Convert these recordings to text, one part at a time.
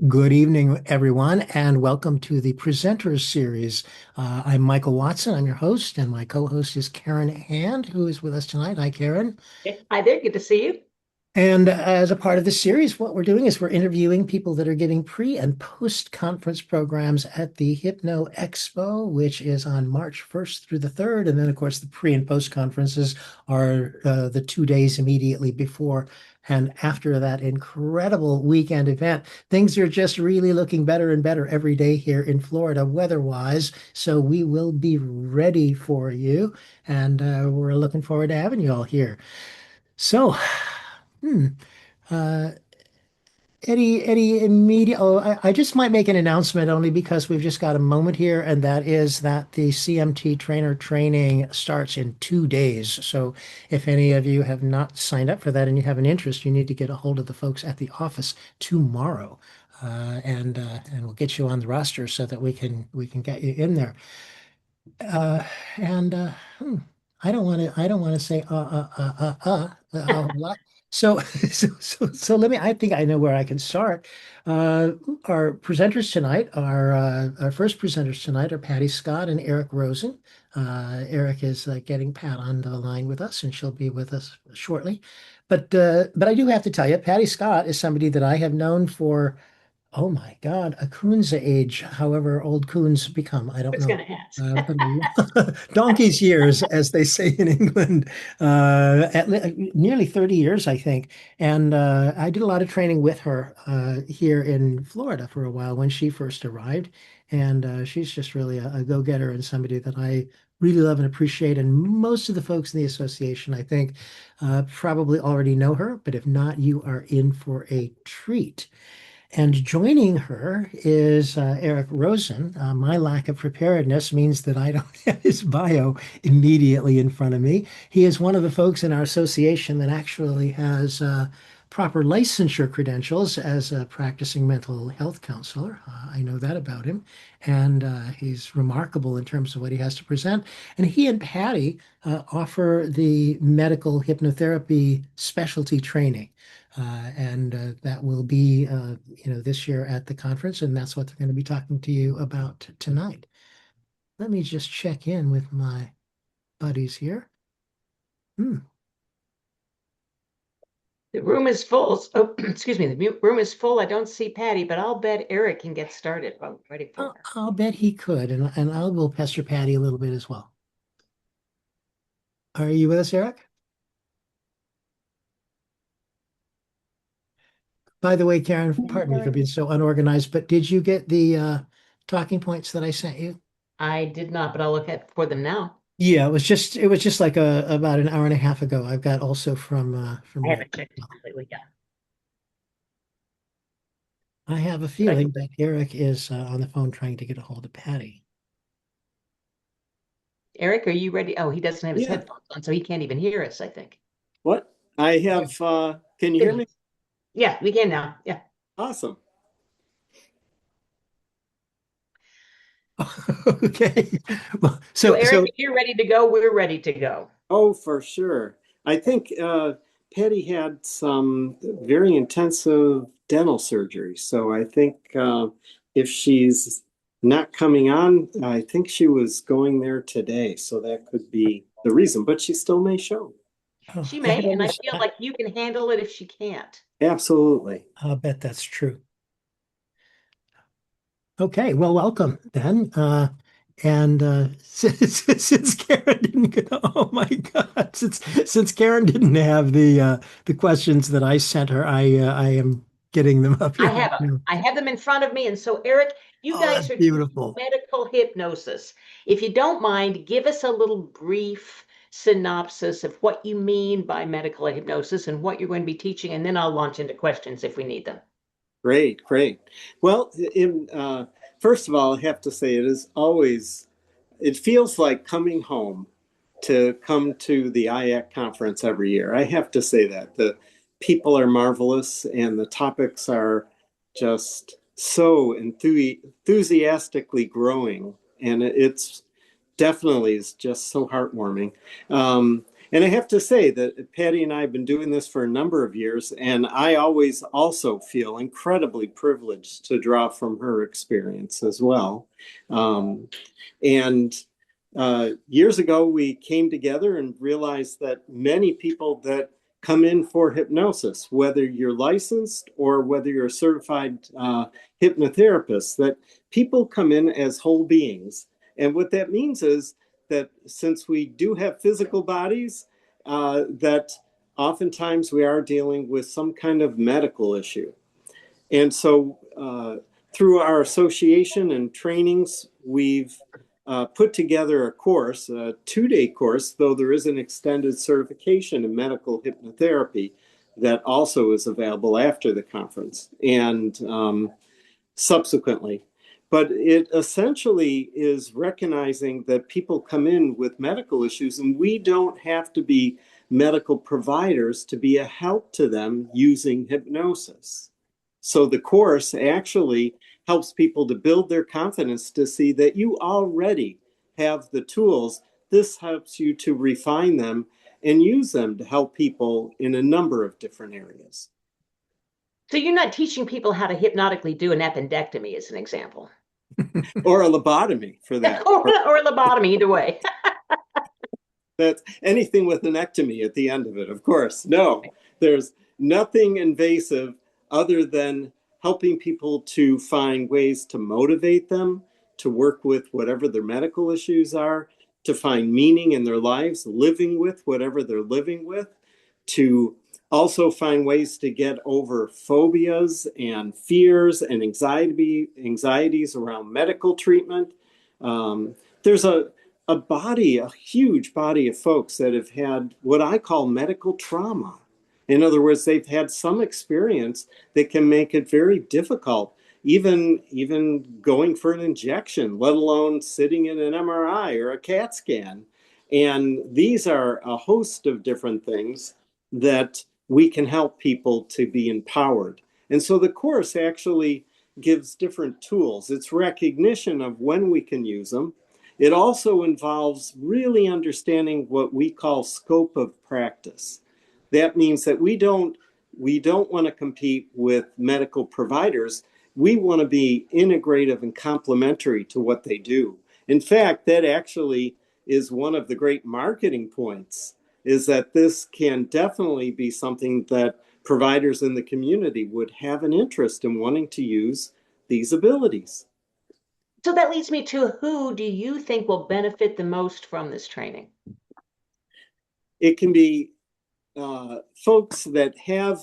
Good evening, everyone, and welcome to the Presenters series. I'm Michael Watson. I'm your host, and my co-host is Karen Hand, who is with us tonight. Hi, Karen. Hi there, good to see you. And as a part of this series, what we're doing is we're interviewing people that are giving pre and post-conference programs at the HypnoExpo, which is on March 1st through the 3rd. And then, of course, the pre and post-conferences are the 2 days immediately before and after that incredible weekend event. Things are just really looking better and better every day here in Florida, weather-wise. So we will be ready for you. And we're looking forward to having you all here. So, hmm. Uh, any immediate, I just might make an announcement only because we've just got a moment here, and that is that the CMT trainer training starts in 2 days. So if any of you have not signed up for that and you have an interest, you need to get a hold of the folks at the office tomorrow. And we'll get you on the roster so that we can get you in there. Uh, and I don't want to say a whole lot. So, so let me. I think I know where I can start. Uh, our presenters tonight, our first presenters tonight are Patti Scott and Eric Rosen. Eric is getting Pat on the line with us, and she'll be with us shortly. But I do have to tell you, Patti Scott is somebody that I have known for. Oh my God, a coon's age, however old coons become, I don't Who's know. going to ask? But donkey's years, as they say in England, nearly 30 years, I think. And I did a lot of training with her here in Florida for a while when she first arrived. And she's just really a go-getter and somebody that I really love and appreciate. And most of the folks in the association, I think, probably already know her. But if not, you are in for a treat. And joining her is Eric Rosen. My lack of preparedness means that I don't have his bio immediately in front of me. He is one of the folks in our association that actually has proper licensure credentials as a practicing mental health counselor. I know that about him. And he's remarkable in terms of what he has to present. And he and Patty offer the medical hypnotherapy specialty training. And that will be, this year at the conference, and that's what they're going to be talking to you about tonight. Let me just check in with my buddies here. Hmm. The room is full. Oh, excuse me. The room is full. I don't see Patty, but I'll bet Eric can get started. I'm waiting for her. I'll bet he could, and I will pester Patty a little bit as well. Are you with us, Eric? By the way, Karen, pardon me for being so unorganized, but did you get the talking points that I sent you? I did not, but I'll look at for them now. Yeah, it was just like about an hour and a half ago. I've got also from I Rick. haven't checked it completely yet. I have a But feeling that Eric is on the phone trying to get a hold of Patty. Eric, are you ready? Oh, he doesn't have his Yeah. headphones on, so he can't even hear us, I think. What? I have, can you There hear he me? is. Yeah, we can now. Yeah. Awesome. Okay. Well, So, so Eric, so if you're ready to go, we're ready to go. Oh, for sure. I think Patty had some very intensive dental surgery. So I think if she's not coming on, I think she was going there today. So that could be the reason, but she still may show. She I had may, and I always feel like you can handle it if she can't. Absolutely. I'll bet that's true. Okay, well, welcome then. And since Karen didn't get, oh my God, since Karen didn't have the questions that I sent her, I am getting them up I here right have them. now. I have them in front of me. And so, Eric, you Oh, guys that's are teaching beautiful. medical hypnosis. If you don't mind, give us a little brief synopsis of what you mean by medical hypnosis and what you're going to be teaching, and then I'll launch into questions if we need them. Great, great. Well, first of all, I have to say it feels like coming home to come to the IAC conference every year. I have to say that. The people are marvelous and the topics are just so enthusiastically growing. And it's definitely is just so heartwarming. And I have to say that Patti and I have been doing this for a number of years, and I always also feel incredibly privileged to draw from her experience as well. Um, and Years ago, we came together and realized that many people that come in for hypnosis, whether you're licensed or whether you're a certified hypnotherapist, that people come in as whole beings. And what that means is that since we do have physical bodies, that oftentimes we are dealing with some kind of medical issue. And so through our association and trainings, we've put together a course, a 2-day course, though there is an extended certification in medical hypnotherapy that also is available after the conference and subsequently. But it essentially is recognizing that people come in with medical issues, and we don't have to be medical providers to be a help to them using hypnosis. So the course actually helps people to build their confidence to see that you already have the tools. This helps you to refine them and use them to help people in a number of different areas. So you're not teaching people how to hypnotically do an appendectomy, as an example. Or a lobotomy for that. or a lobotomy, either way. That's anything with an ectomy at the end of it, of course. No, there's nothing invasive other than helping people to find ways to motivate them, to work with whatever their medical issues are, to find meaning in their lives, living with whatever they're living with, to also find ways to get over phobias and fears and anxieties around medical treatment. There's a huge body of folks that have had what I call medical trauma. In other words, they've had some experience that can make it very difficult, even going for an injection, let alone sitting in an MRI or a CAT scan. And these are a host of different things that we can help people to be empowered. And so the course actually gives different tools. It's recognition of when we can use them. It also involves really understanding what we call scope of practice. That means that we don't want to compete with medical providers. We want to be integrative and complementary to what they do. In fact, that actually is one of the great marketing points, is that this can definitely be something that providers in the community would have an interest in wanting to use these abilities. So that leads me to, who do you think will benefit the most from this training? It can be folks that have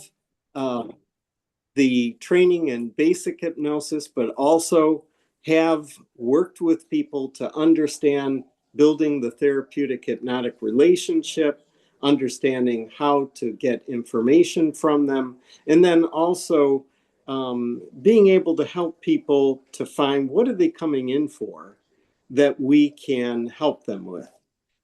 the training in basic hypnosis, but also have worked with people to understand building the therapeutic hypnotic relationship, understanding how to get information from them, and then also being able to help people to find what are they coming in for that we can help them with.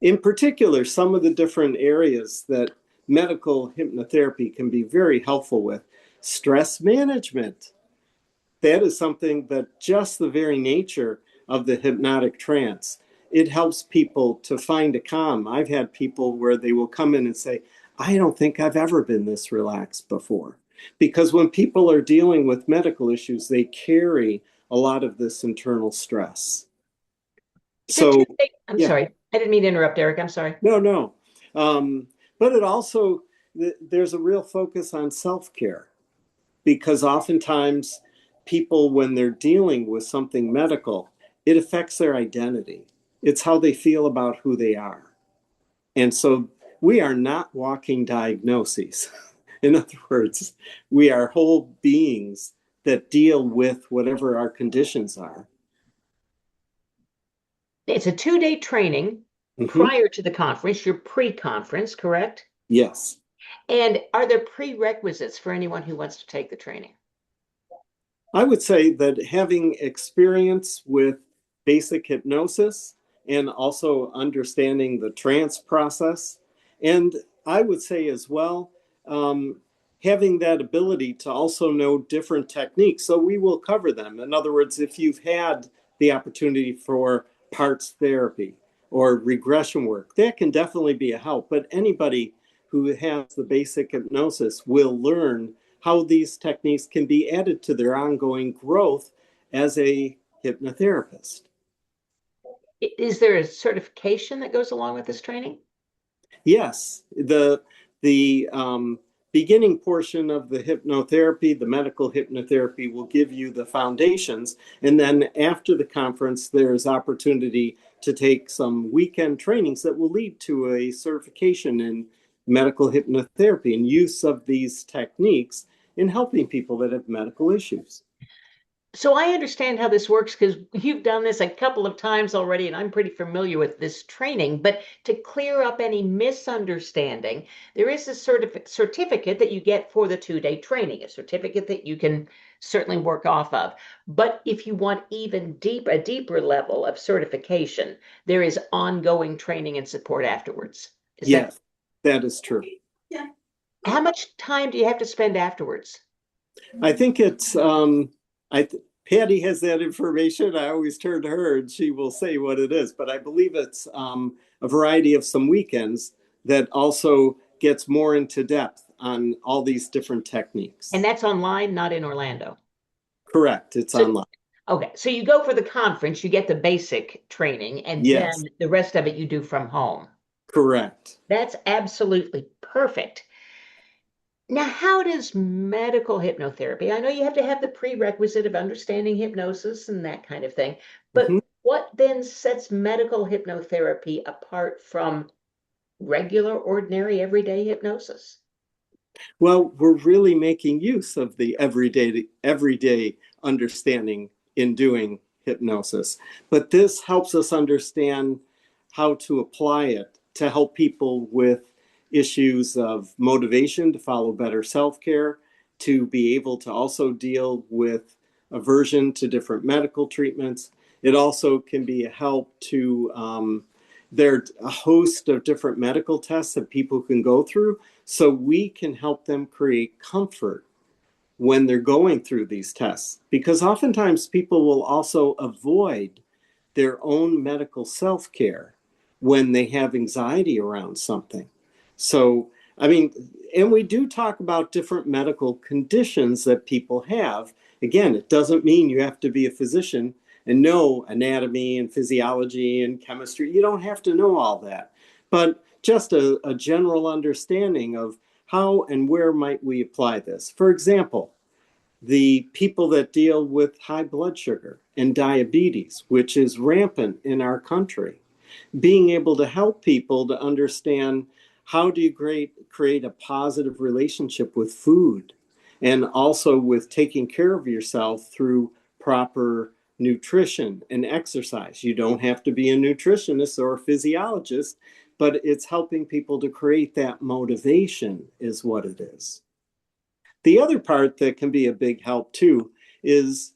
In particular, some of the different areas that medical hypnotherapy can be very helpful with. Stress management. That is something that just the very nature of the hypnotic trance, it helps people to find a calm. I've had people where they will come in and say, I don't think I've ever been this relaxed before. Because when people are dealing with medical issues, they carry a lot of this internal stress. So, I'm sorry. I didn't mean to interrupt, Eric. I'm sorry. No. But it also, there's a real focus on self-care, because oftentimes people, when they're dealing with something medical, it affects their identity. It's how they feel about who they are. And so we are not walking diagnoses. In other words, we are whole beings that deal with whatever our conditions are. It's a 2-day training prior to the conference, your pre-conference, correct? Yes. And are there prerequisites for anyone who wants to take the training? I would say that having experience with basic hypnosis and also understanding the trance process, and I would say as well, having that ability to also know different techniques. So we will cover them. In other words, if you've had the opportunity for parts therapy, or regression work. That can definitely be a help, but anybody who has the basic hypnosis will learn how these techniques can be added to their ongoing growth as a hypnotherapist. Is there a certification that goes along with this training? Yes, the beginning portion of the hypnotherapy, the medical hypnotherapy, will give you the foundations, and then after the conference, there's opportunity to take some weekend trainings that will lead to a certification in medical hypnotherapy and use of these techniques in helping people that have medical issues. So I understand how this works because you've done this a couple of times already, and I'm pretty familiar with this training. But to clear up any misunderstanding, there is a certificate that you get for the 2-day training, a certificate that you can certainly work off of. But if you want even a deeper level of certification, there is ongoing training and support afterwards. Yes, that is true. How much time do you have to spend afterwards? I think it's Patti has that information. I always turn to her and she will say what it is. But I believe it's a variety of some weekends that also gets more into depth on all these different techniques. And that's online, not in Orlando. Correct. It's online. Okay, so you go for the conference, you get the basic training, and Yes. then the rest of it you do from home. Correct. That's absolutely perfect. Now, how does medical hypnotherapy? I know you have to have the prerequisite of understanding hypnosis and that kind of thing, but what then sets medical hypnotherapy apart from regular, ordinary, everyday hypnosis? Well, we're really making use of the everyday understanding in doing hypnosis. But this helps us understand how to apply it to help people with issues of motivation to follow better self-care, to be able to also deal with aversion to different medical treatments. It also can be a help to there's a host of different medical tests that people can go through, so we can help them create comfort when they're going through these tests. Because oftentimes people will also avoid their own medical self-care when they have anxiety around something. So, I mean, and we do talk about different medical conditions that people have. Again, it doesn't mean you have to be a physician and know anatomy and physiology and chemistry. You don't have to know all that, but just a general understanding of how and where might we apply this. For example, the people that deal with high blood sugar and diabetes, which is rampant in our country, being able to help people to understand how do you create a positive relationship with food, and also with taking care of yourself through proper nutrition and exercise. You don't have to be a nutritionist or a physiologist, but it's helping people to create that motivation is what it is. The other part that can be a big help too is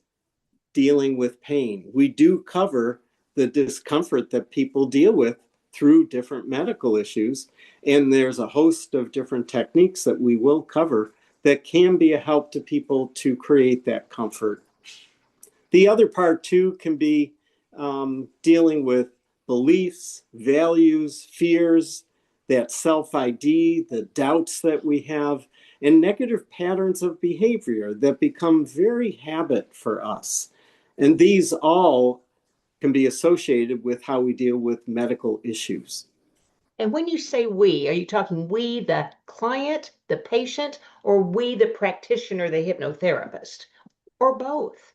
dealing with pain. We do cover the discomfort that people deal with through different medical issues, and there's a host of different techniques that we will cover that can be a help to people to create that comfort. The other part too can be dealing with beliefs, values, fears, that self-ID, the doubts that we have, and negative patterns of behavior that become very habit for us. And these all can be associated with how we deal with medical issues. And when you say we, are you talking we, the client, the patient, or we, the practitioner, the hypnotherapist, or both?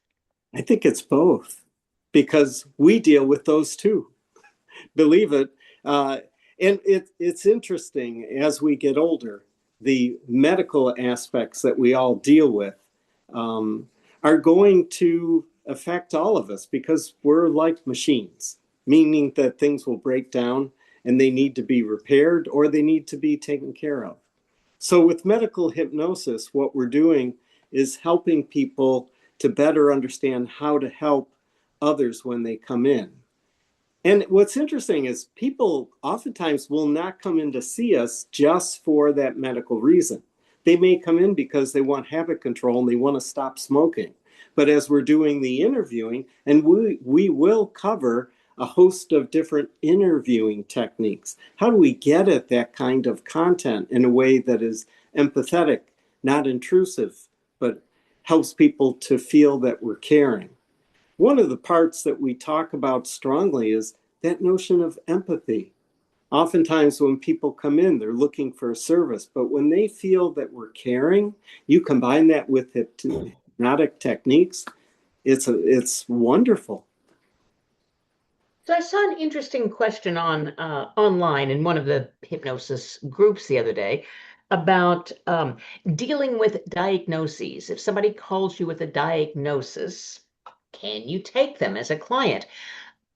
I think it's both, because we deal with those too, believe it. And it's interesting as we get older, the medical aspects that we all deal with are going to affect all of us because we're like machines, meaning that things will break down and they need to be repaired or they need to be taken care of. So with medical hypnosis, what we're doing is helping people to better understand how to help others when they come in. And what's interesting is people oftentimes will not come in to see us just for that medical reason. They may come in because they want habit control and they want to stop smoking. But as we're doing the interviewing, and we will cover a host of different interviewing techniques. How do we get at that kind of content in a way that is empathetic, not intrusive, but helps people to feel that we're caring? One of the parts that we talk about strongly is that notion of empathy. Oftentimes when people come in, they're looking for a service, but when they feel that we're caring, you combine that with hypnotic techniques, it's wonderful. So I saw an interesting question on online in one of the hypnosis groups the other day about dealing with diagnoses. If somebody calls you with a diagnosis, can you take them as a client?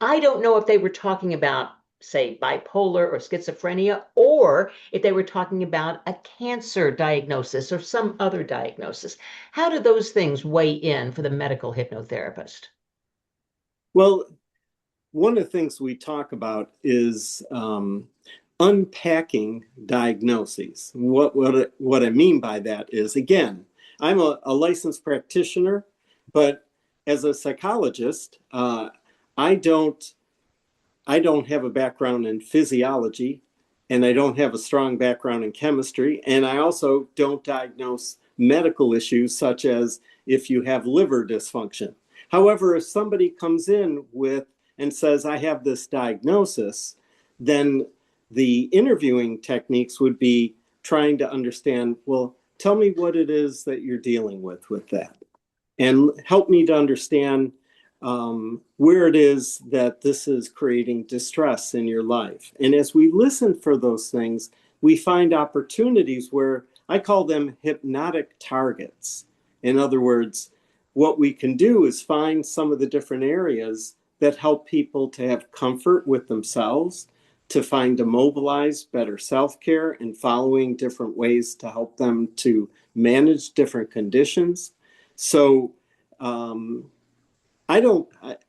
I don't know if they were talking about, say, bipolar or schizophrenia, or if they were talking about a cancer diagnosis or some other diagnosis. How do those things weigh in for the medical hypnotherapist? Well, one of the things we talk about is unpacking diagnoses. What I mean by that is, again, I'm a licensed practitioner, but as a psychologist, I don't have a background in physiology, and I don't have a strong background in chemistry, and I also don't diagnose medical issues such as if you have liver dysfunction. However, if somebody comes in with and says, I have this diagnosis, then the interviewing techniques would be trying to understand, well, tell me what it is that you're dealing with that, and help me to understand where it is that this is creating distress in your life. And as we listen for those things, we find opportunities where I call them hypnotic targets. In other words, what we can do is find some of the different areas that help people to have comfort with themselves, to find to mobilize better self-care and following different ways to help them to manage different conditions. So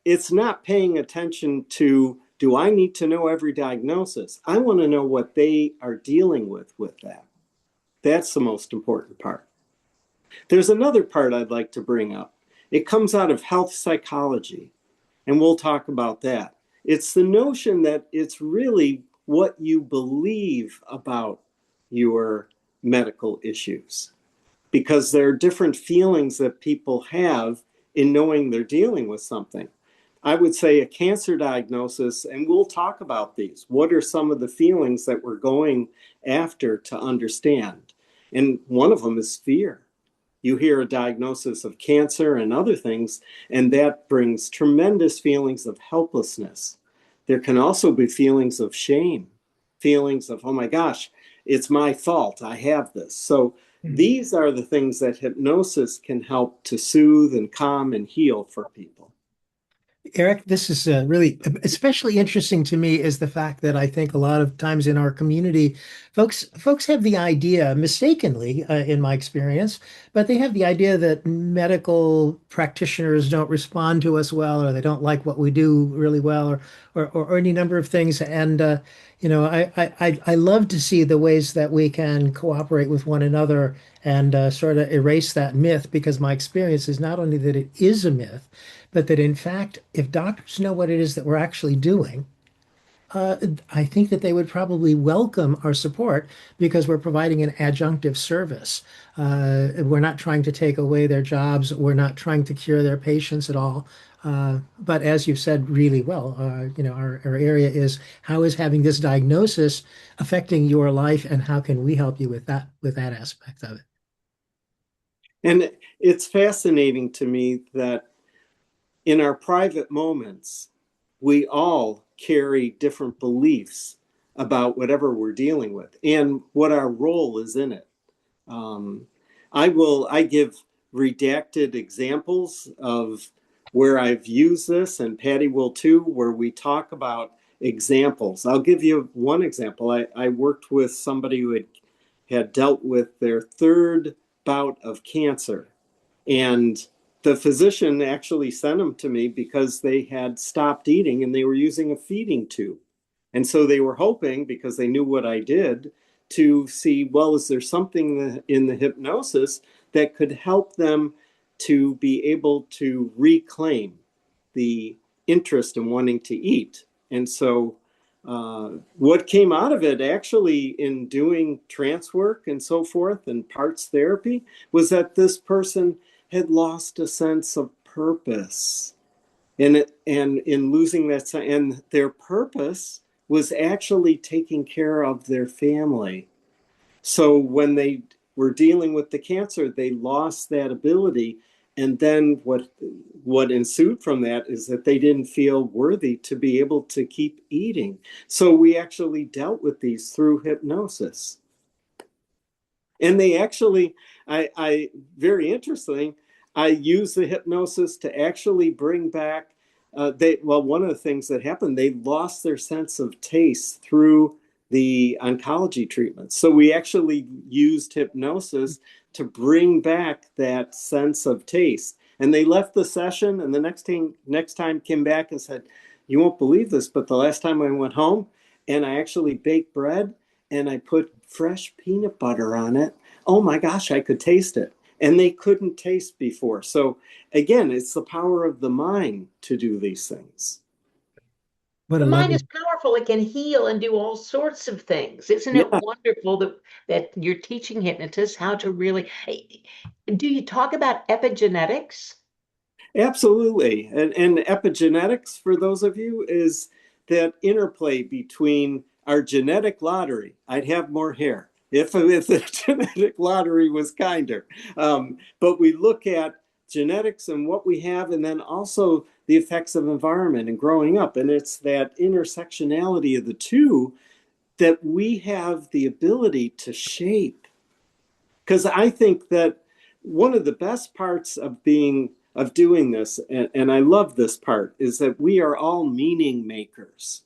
it's not paying attention to, do I need to know every diagnosis? I want to know what they are dealing with that. That's the most important part. There's another part I'd like to bring up. It comes out of health psychology, and we'll talk about that. It's the notion that it's really what you believe about your medical issues, because there are different feelings that people have in knowing they're dealing with something. I would say a cancer diagnosis, and we'll talk about these. What are some of the feelings that we're going after to understand? And one of them is fear. You hear a diagnosis of cancer and other things, and that brings tremendous feelings of helplessness. There can also be feelings of shame, feelings of, oh my gosh, it's my fault, I have this. So these are the things that hypnosis can help to soothe and calm and heal for people. Eric, this is really especially interesting to me is the fact that I think a lot of times in our community, folks have the idea, mistakenly, in my experience, but they have the idea that medical practitioners don't respond to us well, or they don't like what we do really well, or any number of things. And I love to see the ways that we can cooperate with one another and sort of erase that myth, because my experience is not only that it is a myth, but that in fact, if doctors know what it is that we're actually doing, I think that they would probably welcome our support because we're providing an adjunctive service. We're not trying to take away their jobs. We're not trying to cure their patients at all. But as you've said really well, our area is, how is having this diagnosis affecting your life, and how can we help you with that aspect of it? And it's fascinating to me that in our private moments, we all carry different beliefs about whatever we're dealing with and what our role is in it. I give redacted examples of where I've used this, and Patti will too, where we talk about examples. I'll give you one example. I worked with somebody who had dealt with their third bout of cancer, and the physician actually sent them to me because they had stopped eating and they were using a feeding tube. And so they were hoping, because they knew what I did, to see, well, is there something in the hypnosis that could help them to be able to reclaim the interest in wanting to eat. And so what came out of it actually in doing trance work and so forth and parts therapy was that this person had lost a sense of purpose. And in losing that, and their purpose was actually taking care of their family. So when they were dealing with the cancer, they lost that ability. And then what ensued from that is that they didn't feel worthy to be able to keep eating. So we actually dealt with these through hypnosis. And they actually, I very interesting, I use the hypnosis to actually bring back, one of the things that happened, they lost their sense of taste through the oncology treatment. So we actually used hypnosis to bring back that sense of taste. And they left the session, and the next time came back and said, "You won't believe this, but the last time I went home and I actually baked bread and I put fresh peanut butter on it, oh my gosh, I could taste it." And they couldn't taste before. So again, it's the power of the mind to do these things. What a The mind lovely. is powerful. It can heal and do all sorts of things. Isn't it Yeah, wonderful that you're teaching hypnotists how to really, do you talk about epigenetics? absolutely. And epigenetics, for those of you, is that interplay between our genetic lottery. I'd have more hair if the genetic lottery was kinder. But we look at genetics and what we have, and then also the effects of environment and growing up. And it's that intersectionality of the two that we have the ability to shape. Because I think that one of the best parts of doing this, and I love this part, is that we are all meaning makers.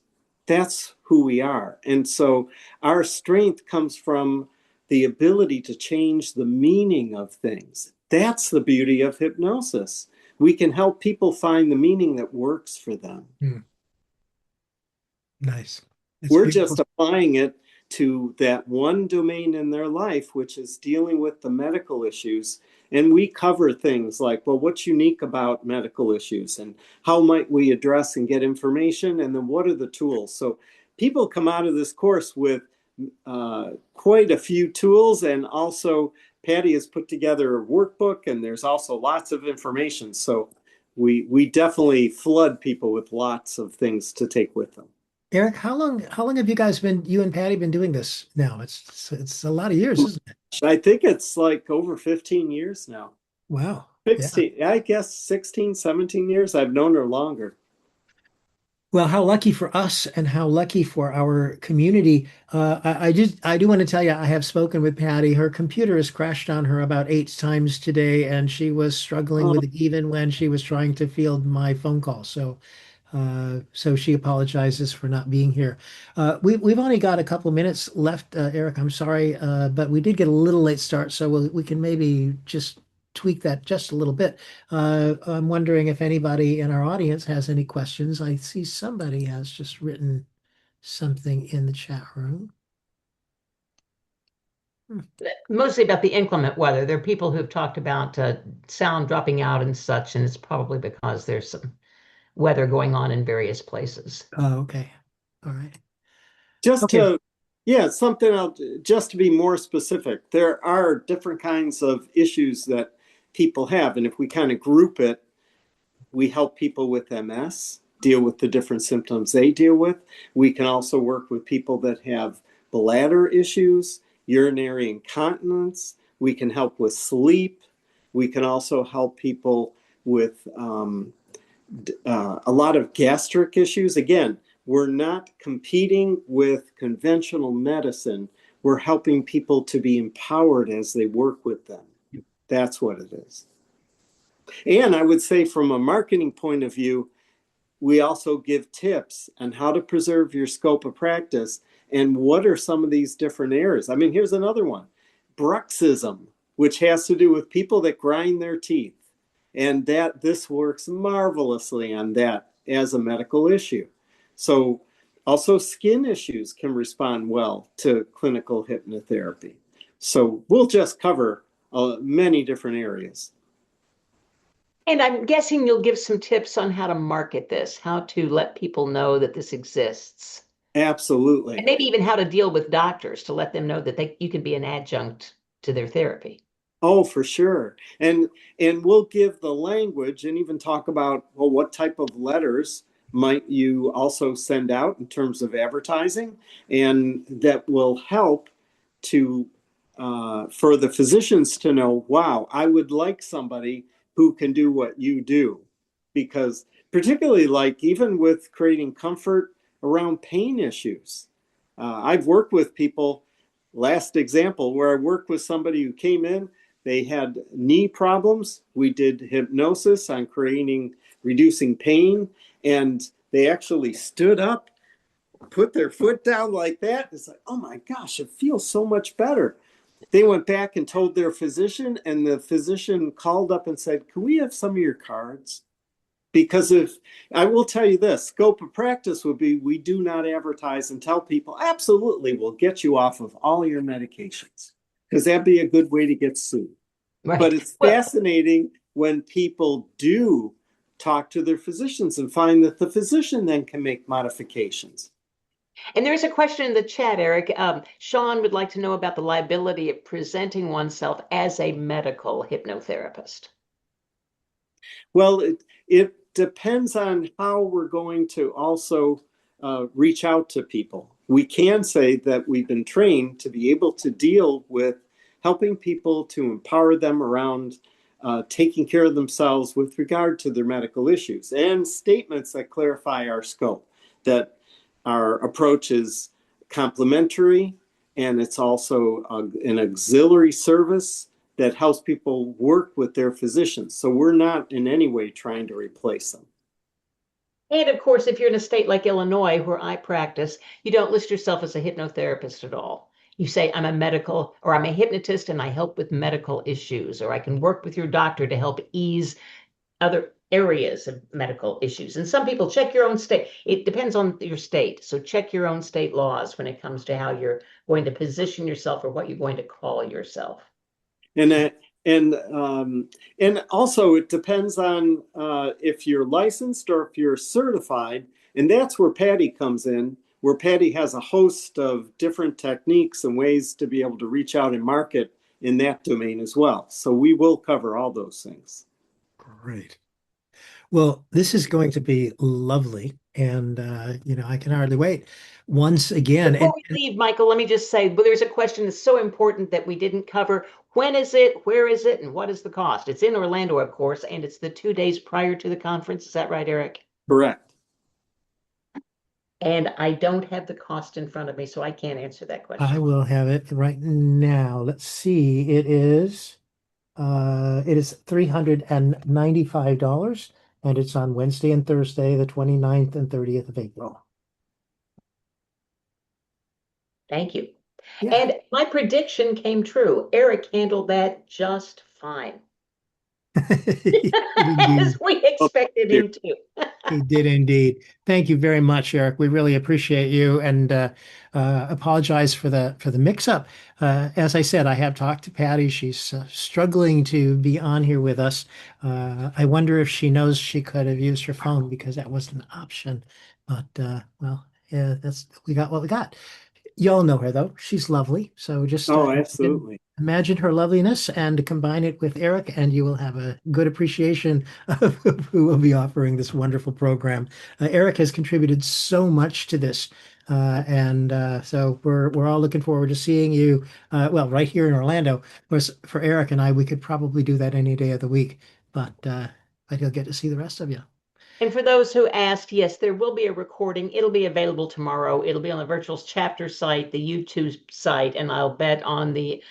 That's who we are. And so our strength comes from the ability to change the meaning of things. That's the beauty of hypnosis. We can help people find the meaning that works for them. Nice. It's We're beautiful. just applying it to that one domain in their life, which is dealing with the medical issues. And we cover things like, well, what's unique about medical issues and how might we address and get information? And then what are the tools? So people come out of this course with quite a few tools. And also Patti has put together a workbook, and there's also lots of information. So we definitely flood people with lots of things to take with them. Eric, how long have you and Patty been doing this now? It's a lot of years, isn't it? I think it's like over 15 years now. Wow. Yeah. 16, I guess 16, 17 years. I've known her longer. Well, how lucky for us and how lucky for our community. I do want to tell you, I have spoken with Patty. Her computer has crashed on her about 8 times today, and she was struggling Oh, with it even when she was trying to field my phone call. So she apologizes for not being here. We've only got a couple minutes left, Eric. I'm sorry, but we did get a little late start, so we can maybe just tweak that just a little bit. I'm wondering if anybody in our audience has any questions. I see somebody has just written something in the chat room. Mostly about the inclement weather. There are people who've talked about sound dropping out and such, and it's probably because there's some weather going on in various places. Oh, okay. All right. just Okay. to, yeah, something else, just to be more specific, there are different kinds of issues that people have. And if we kind of group it, we help people with MS deal with the different symptoms they deal with. We can also work with people that have bladder issues, urinary incontinence. We can help with sleep. We can also help people with a lot of gastric issues. Again, we're not competing with conventional medicine. We're helping people to be empowered as they work with them. That's what it is. And I would say from a marketing point of view, we also give tips on how to preserve your scope of practice and what are some of these different areas. I mean, here's another one, bruxism, which has to do with people that grind their teeth. And that this works marvelously on that as a medical issue. So also skin issues can respond well to clinical hypnotherapy. So we'll just cover many different areas. And I'm guessing you'll give some tips on how to market this, how to let people know that this exists, and Absolutely. maybe even how to deal with doctors to let them know that you can be an adjunct to their therapy. Oh, for sure. And we'll give the language and even talk about, well, what type of letters might you also send out in terms of advertising, and that will help to for the physicians to know, wow, I would like somebody who can do what you do. Because particularly like even with creating comfort around pain issues, I've worked with people, last example, where I worked with somebody who came in, they had knee problems. We did hypnosis on creating, reducing pain, and they actually stood up, put their foot down like that. It's like, oh my gosh, it feels so much better. They went back and told their physician, and the physician called up and said, can we have some of your cards? Because if I will tell you this, scope of practice would be we do not advertise and tell people absolutely we'll get you off of all your medications, because that'd be a good way to get sued. But Right. it's Well, fascinating when people do talk to their physicians and find that the physician then can make modifications. and there's a question in the chat, Eric. Sean would like to know about the liability of presenting oneself as a medical hypnotherapist. Well, it depends on how we're going to also reach out to people. We can say that we've been trained to be able to deal with helping people to empower them around taking care of themselves with regard to their medical issues, and statements that clarify our scope, that our approach is complementary and it's also an auxiliary service that helps people work with their physicians. So we're not in any way trying to replace them. And of course, if you're in a state like Illinois, where I practice, you don't list yourself as a hypnotherapist at all. You say, I'm a medical or I'm a hypnotist and I help with medical issues, or I can work with your doctor to help ease other areas of medical issues. And some people check your own state. It depends on your state. So check your own state laws when it comes to how you're going to position yourself or what you're going to call yourself. And that, and also it depends on if you're licensed or if you're certified, and that's where Patti comes in, where Patti has a host of different techniques and ways to be able to reach out and market in that domain as well. So we will cover all those things. Great. Well, this is going to be lovely. And, I can hardly wait. Once again, Before we leave, Michael, let me just say, well, there's a question that's so important that we didn't cover. When is it? Where is it? And what is the cost? It's in Orlando, of course, and it's the 2 days prior to the conference. Is that right, Eric? Correct. And I don't have the cost in front of me, so I can't answer that I question. will have it right now. Let's see. It is $395, and it's on Wednesday and Thursday, the 29th and 30th of April. Thank you. Yeah. And my prediction came true. Eric handled that just fine, as we expected him to. He did indeed. Thank you very much, Eric. We really appreciate you, and apologize for the mix-up. As I said, I have talked to Patti. She's struggling to be on here with us. I wonder if she knows she could have used her phone, because that was an option. But well, yeah, we got what we got. Y'all know her though. She's lovely. So just Oh, absolutely. imagine her loveliness and combine it with Eric, and you will have a good appreciation of who will be offering this wonderful program. Eric has contributed so much to this. And so we're all looking forward to seeing you. Well, right here in Orlando. Of course, for Eric and I, we could probably do that any day of the week, but you'll get to see the rest of you. And for those who asked, yes, there will be a recording. It'll be available tomorrow. It'll be on the Virtual Chapter site, the YouTube site, and I'll bet on the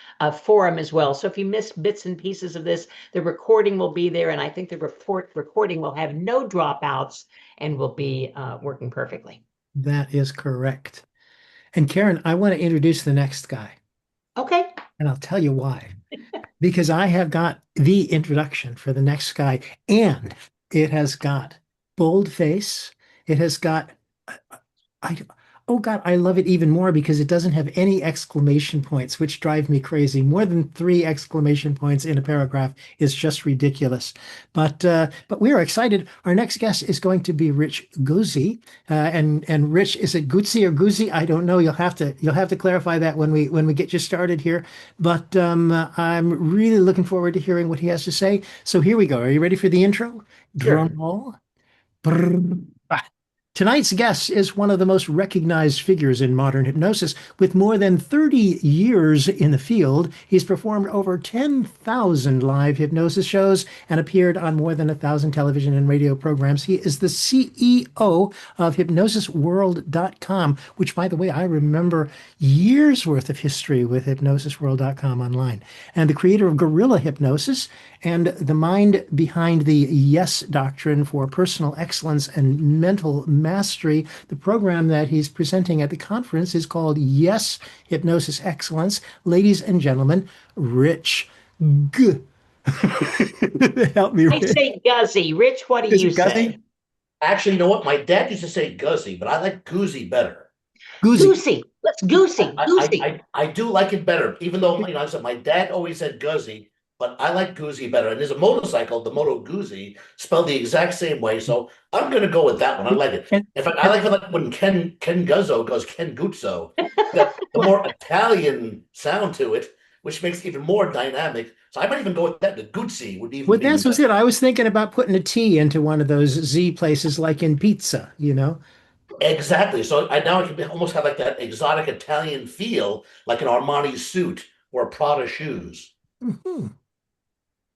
forum as well. So if you missed bits and pieces of this, the recording will be there, and I think the recording will have no dropouts and will be working perfectly. That is correct. And Karen, I want to introduce the next guy, Okay. and I'll tell you why. Because I have got the introduction for the next guy, and it has got bold face. It has got, I, Oh God, I love it even more because it doesn't have any exclamation points, which drive me crazy. More than three exclamation points in a paragraph is just ridiculous. But we are excited. Our next guest is going to be Rich Guzzi, and Rich, is it Guzzi or Guzzi? I don't know. You'll have to clarify that when we get you started here. But I'm really looking forward to hearing what he has to say. So here we go. Are you ready for the intro? Drum Sure. roll. Brrr. Tonight's guest is one of the most recognized figures in modern hypnosis. With more than 30 years in the field, he's performed over 10,000 live hypnosis shows and appeared on more than 1,000 television and radio programs. He is the CEO of HypnosisWorld.com, which, by the way, I remember years worth of history with HypnosisWorld.com online, and the creator of Gorilla Hypnosis and the mind behind the Yes Doctrine for personal excellence and mental mastery. The program that he's presenting at the conference is called Yes, Hypnosis Excellence. Ladies and gentlemen, Rich G. Help me, I Rich. say Guzzi. Rich, what do Is you it Guzzi? say? Actually, you know what? My dad used to say Guzzi, but I like Guzzi better. Guzzi. Goosey. Let's goosey. Goosey. I do like it better, even though, I said my dad always said Guzzi, but I like Guzzi better. And there's a motorcycle, the Moto Guzzi, spelled the exact same way. So I'm going to go with that one. I like it. And- In fact, I like it when Ken Guzzo goes Ken Guzzo. The more Italian sound to it, which makes it even more dynamic. So I might even go with that. The Guzzi would even Well, be that's what's it. I was thinking about putting a T into one of those Z places, like in pizza, you know? Exactly. So now it can almost have like that exotic Italian feel, like an Armani suit or Prada shoes. Mhm.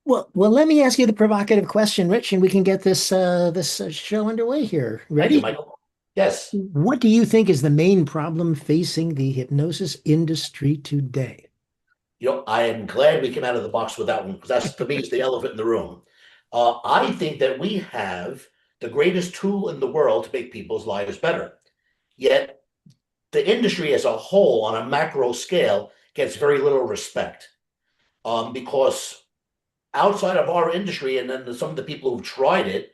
Well, let me ask you the provocative question, Rich, and we can get this show underway here. Thank you, Ready? Michael. Yes. What do you think is the main problem facing the hypnosis industry today? I am glad we came out of the box with that one because that's, to me, is the elephant in the room. I think that we have the greatest tool in the world to make people's lives better. Yet the industry as a whole, on a macro scale, gets very little respect because outside of our industry and then some of the people who've tried it,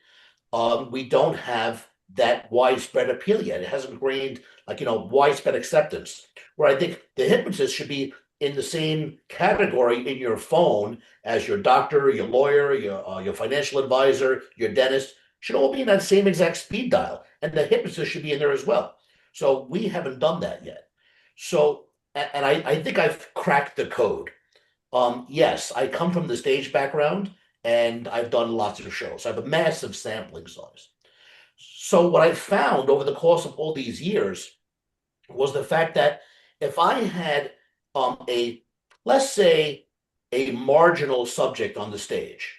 we don't have that widespread appeal yet. It hasn't gained widespread acceptance. Where I think the hypnotist should be in the same category in your phone as your doctor, your lawyer, your financial advisor, your dentist should all be in that same exact speed dial, and the hypnotist should be in there as well. So we haven't done that yet. So, and I think I've cracked the code. Yes, I come from the stage background and I've done lots of shows. I have a massive sampling size. So what I found over the course of all these years was the fact that if I had a, let's say, a marginal subject on the stage.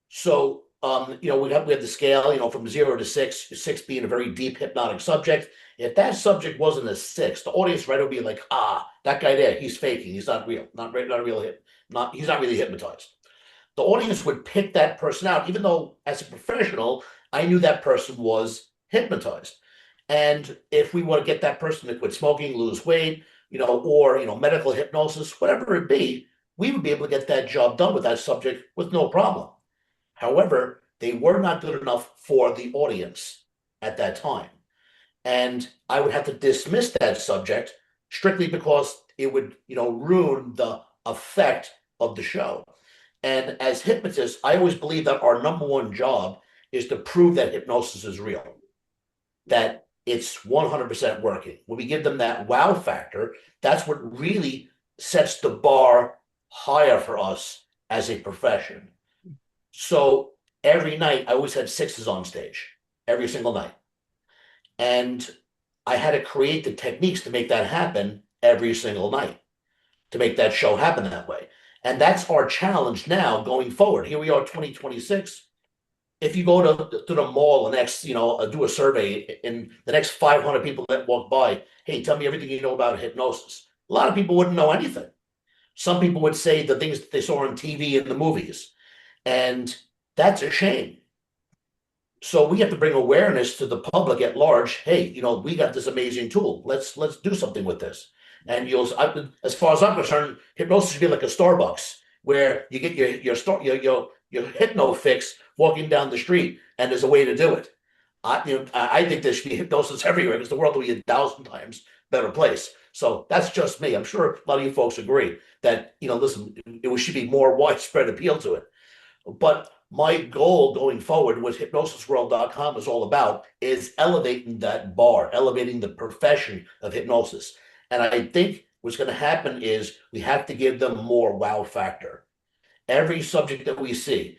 So we have the scale, from 0 to 6, 6 being a very deep hypnotic subject. If that subject wasn't a 6, the audience right would be like, that guy there, he's faking, he's not real, not a real hip, he's not really hypnotized. The audience would pick that person out, even though as a professional, I knew that person was hypnotized. And if we want to get that person to quit smoking, lose weight, or medical hypnosis, whatever it be, we would be able to get that job done with that subject with no problem. However, they were not good enough for the audience at that time. And I would have to dismiss that subject strictly because it would, ruin the effect of the show. And as hypnotists, I always believe that our number one job is to prove that hypnosis is real, that it's 100% working. When we give them that wow factor, that's what really sets the bar higher for us as a profession. So every night, I always had 6s on stage, every single night. And I had to create the techniques to make that happen every single night, to make that show happen that way. And that's our challenge now going forward. Here we are, 2026. If you go to the mall and do a survey, in the next 500 people that walk by, hey, tell me everything you know about hypnosis. A lot of people wouldn't know anything. Some people would say the things that they saw on TV and the movies. And that's a shame. So we have to bring awareness to the public at large. Hey, we got this amazing tool. Let's do something with this. And as far as I'm concerned, hypnosis should be like a Starbucks, where you get your hypno fix walking down the street, and there's a way to do it. I think there should be hypnosis everywhere because the world will be 1,000 times better place. So that's just me. I'm sure a lot of you folks agree that, listen, it should be more widespread appeal to it. But my goal going forward, what hypnosisworld.com is all about, is elevating that bar, elevating the profession of hypnosis. And I think what's going to happen is we have to give them more wow factor. Every subject that we see,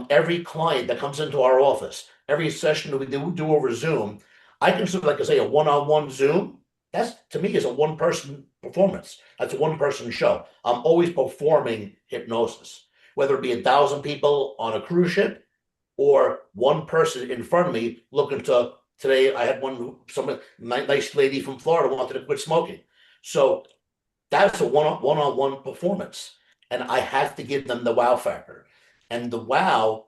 every client that comes into our office, every session that we do over Zoom, I consider, like I say, a one-on-one Zoom. That's, to me, is a one-person performance. That's a one-person show. I'm always performing hypnosis, whether it be 1,000 people on a cruise ship or one person in front of me looking to. Today, I had some nice lady from Florida wanted to quit smoking. So that's a one-on-one performance. And I have to give them the wow factor. And the wow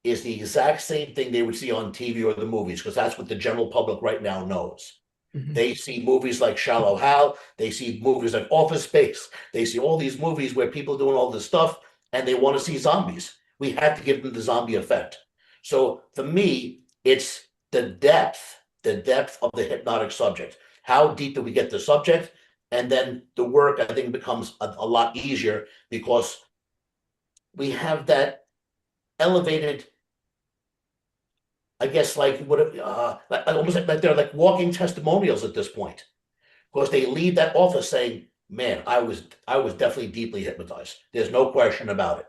is the exact same thing they would see on TV or the movies, because that's what the general public right now knows. Mm-hmm. They see movies like Shallow Hal. They see movies like Office Space. They see all these movies where people are doing all this stuff, and they want to see zombies. We have to give them the zombie effect. So for me, it's the depth of the hypnotic subject. How deep do we get the subject? And then the work, I think, becomes a lot easier because we have that elevated, I guess, like almost like they're like walking testimonials at this point, because they leave that office saying, "Man, I was definitely deeply hypnotized. There's no question about it,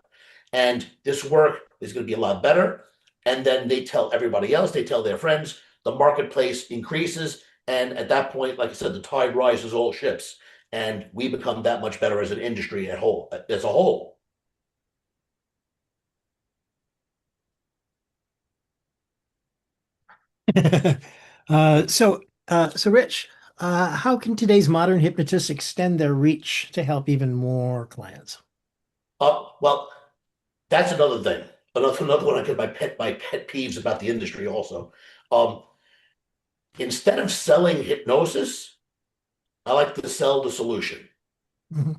and this work is going to be a lot better." And then they tell everybody else, they tell their friends, the marketplace increases, and at that point, like I said, the tide rises all ships, and we become that much better as an industry as a whole. So Rich, how can today's modern hypnotists extend their reach to help even more clients? Well, that's another thing. Another one I get my pet peeves about the industry also. Instead of selling hypnosis, I like to sell the solution. Mm-hmm.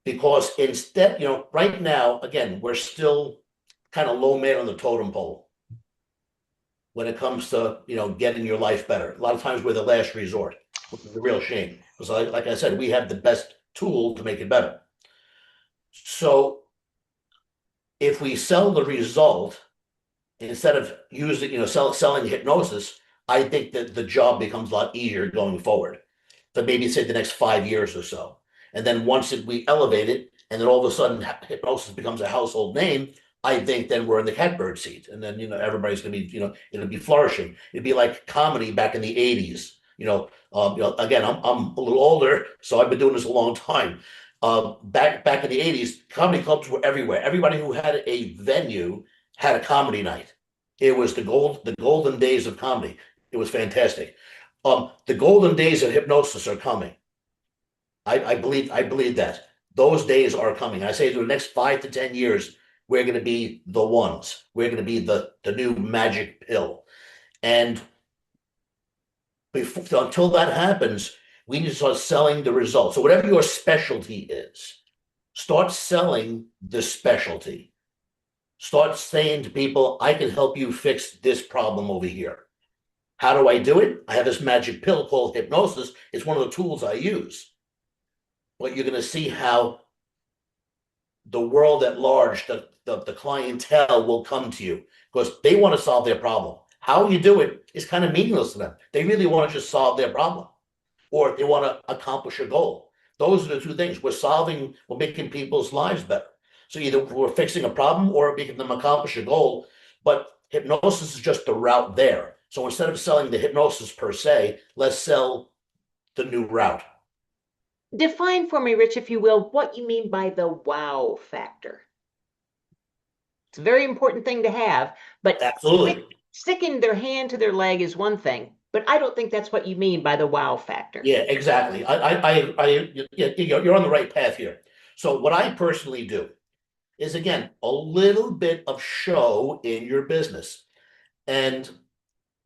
Because instead, right now, again, we're still kind of low man on the totem pole when it comes to, getting your life better. A lot of times we're the last resort, which is a real shame. Because like I said, we have the best tool to make it better. So if we sell the result instead of using, selling hypnosis, I think that the job becomes a lot easier going forward. For maybe say the next 5 years or so. And then once we elevate it, and then all of a sudden hypnosis becomes a household name, I think then we're in the catbird seat. And then, everybody's going to be, it'll be flourishing. It'd be like comedy back in the 80s. Again, I'm a little older, so I've been doing this a long time. Back in the 80s, comedy clubs were everywhere. Everybody who had a venue had a comedy night. It was the golden days of comedy. It was fantastic. The golden days of hypnosis are coming. I believe that those days are coming. I say, through the next 5 to 10 years, we're going to be the ones. We're going to be the new magic pill. And until that happens, we need to start selling the results. So whatever your specialty is, start selling the specialty. Start saying to people, I can help you fix this problem over here. How do I do it? I have this magic pill called hypnosis. It's one of the tools I use. But you're going to see how the world at large, the clientele will come to you because they want to solve their problem. How you do it is kind of meaningless to them. They really want to just solve their problem, or they want to accomplish a goal. Those are the two things. We're making people's lives better. So either we're fixing a problem or making them accomplish a goal. But hypnosis is just the route there. So instead of selling the hypnosis per se, let's sell the new route. Define for me, Rich, if you will, what you mean by the wow factor. It's a very important thing to have, but absolutely, sticking their hand to their leg is one thing, but I don't think that's what you mean by the wow factor. Yeah, exactly. You're on the right path here. So what I personally do is, again, a little bit of show in your business. And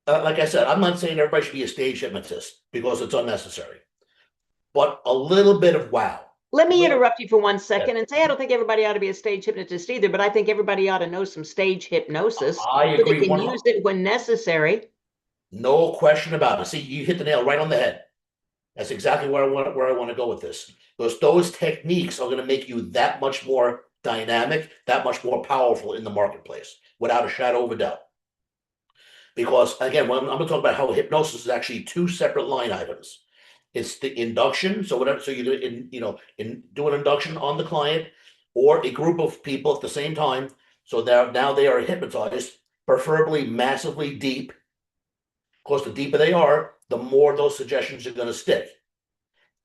like I said, I'm not saying everybody should be a stage hypnotist because it's unnecessary, but a little bit of wow. Let me interrupt you for 1 second and say I don't think everybody ought to be a stage hypnotist either, but I think everybody ought to know some stage hypnosis. I agree. So they can use it when necessary. No question about it. See, you hit the nail right on the head. That's exactly where I want to go with this. Because those techniques are going to make you that much more dynamic, that much more powerful in the marketplace, without a shadow of a doubt. Because again, I'm going to talk about how hypnosis is actually two separate line items. It's the induction, so whatever, so you do do an induction on the client or a group of people at the same time. So now they are hypnotized, preferably massively deep. Of course, the deeper they are, the more those suggestions are going to stick.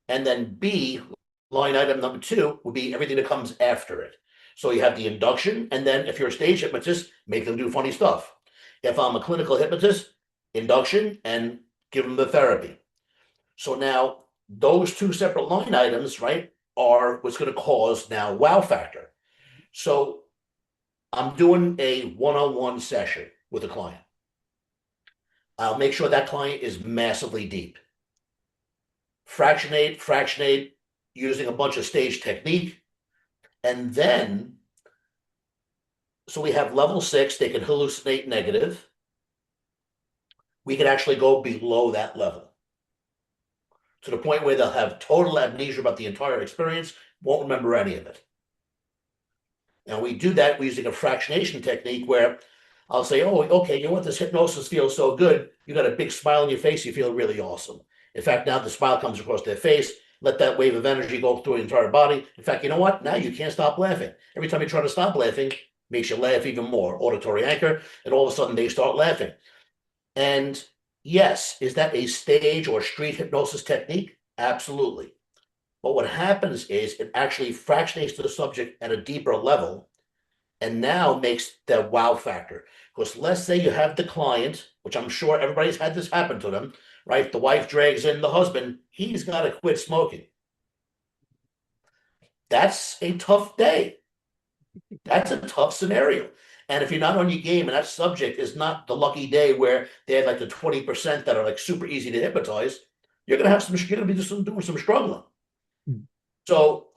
And then B, line item number 2, would be everything that comes after it. So you have the induction, and then if you're a stage hypnotist, make them do funny stuff. If I'm a clinical hypnotist, induction and give them the therapy. So now those two separate line items, right, are what's going to cause now wow factor. So I'm doing a one-on-one session with a client. I'll make sure that client is massively deep. Fractionate using a bunch of stage technique. And then, so we have level 6, they can hallucinate negative. We can actually go below that level to the point where they'll have total amnesia about the entire experience, won't remember any of it. And we do that using a fractionation technique where I'll say, oh, okay, you know what, this hypnosis feels so good. You got a big smile on your face, you feel really awesome. In fact, now the smile comes across their face, let that wave of energy go through the entire body. In fact, you know what? Now you can't stop laughing. Every time you try to stop laughing, makes you laugh even more. Auditory anchor, and all of a sudden they start laughing. And yes, is that a stage or street hypnosis technique? Absolutely. But what happens is it actually fractionates the subject at a deeper level and now makes the wow factor. Because let's say you have the client, which I'm sure everybody's had this happen to them, right? The wife drags in the husband, he's got to quit smoking. That's a tough day. That's a tough scenario. And if you're not on your game and that subject is not the lucky day where they have like the 20% that are like super easy to hypnotize, you're going to be doing some struggling. So